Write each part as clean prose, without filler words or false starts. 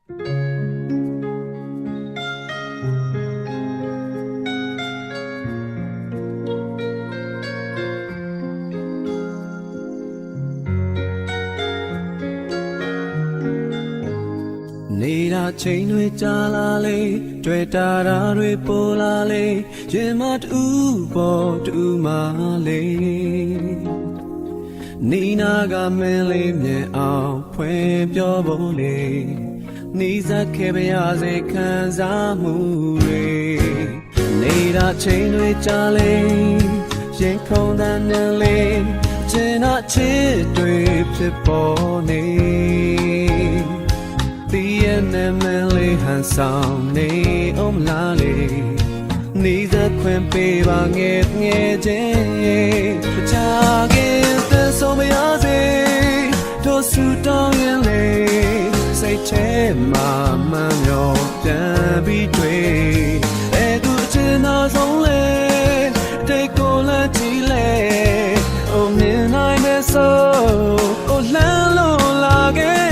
နေတာချိန်တွေကြာလာလေတွေ့တာတွေပေါ်လာလေရင်မတူပေါ်တူမလေးနီနာကမင်းလေးမြင်အောင်ဖွင့်ပြောဖို့လေနီးစပ်ခဲ့ပါရစေခံစားမှုတွေနေတာချိန်တွေကြာလေရင်ခုန်တဲ့နဲ့လေကျင်နာချစ်တွေဖြစ်ပေါ်နေဒီရဲ့နာမည်လေးဟန်ဆောင်နေအောင်လားလေနေစခွင့်ပေးပါငယ်ငယ်ချင်းချာခင်သက်ဆုံးမရစေတို့ဆူတောင်းရင်လေစိတ်ထဲမှာမှန်ရောပြန်ပြီးတွေ့အဲ့သူအချင်းတော်ဆုံးလေတိတ်ကိုလည်းကြည့်လေအိုမြင်နိုင်မယ်ဆိုအိုလမ်းလို့လာခဲ့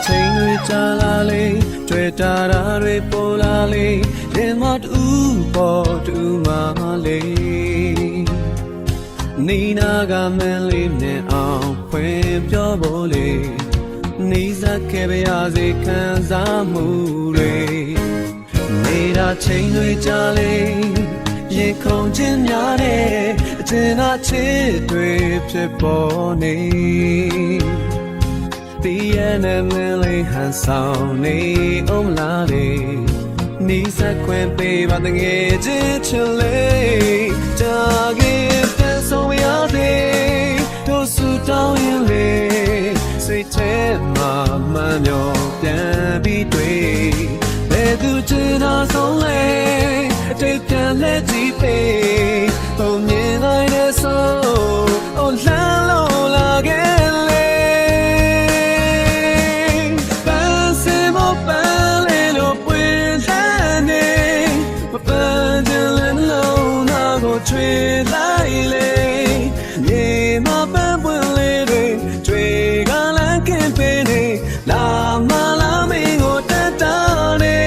ချိန်တွေကြာလာလေတွေ့တာတွေပေါ်လာလေရင်မတူပေါ်တူမလေးနီနာကမင်းလေးနဲ့အောင်ဖွင့်ပြောဖို့လေနေစပ်ခဲ့ပါရစေခံစားမှုတွေနေတာချိန်တွေကြာလေရင်ခုန်ခြင်းများတဲ့အကျဉ်းအချစ်တွေဖြစ်ပေါ်နေဒီရဲ့နာမည်လေးဟန်ဆောင်နေအောင်လားလေနီးစပ်ခွင့်ပေးပါတငယ်ချင်းချစ်လေးကြာခင်ပြန်ဆုံးရသေးတို့ဆူတောင်းရင်လေစိတ်ထဲမှာမှန်မျောပြန်ပြီးတွေ့ဘယ်သူချင်တာဆုံးလေအတိတ်ပြန်လက်ကြည့်ပေးပုံမြင်နိုင်တဲ့ဆိုအိုလမ်းလို့လာခဲ့ချွေလိုက်လေမြေမပန်းပွင့်လေးတွေတွေကလမ်းကင်းပေးနေလာမလာမင်းကိုတတ်တာနေ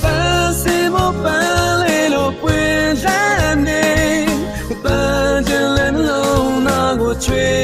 ပန်းစင်မပန်းလေးလို့ပွင့်လန်းနေပန်းကျင်လည်းလုံးနာကိုချွေ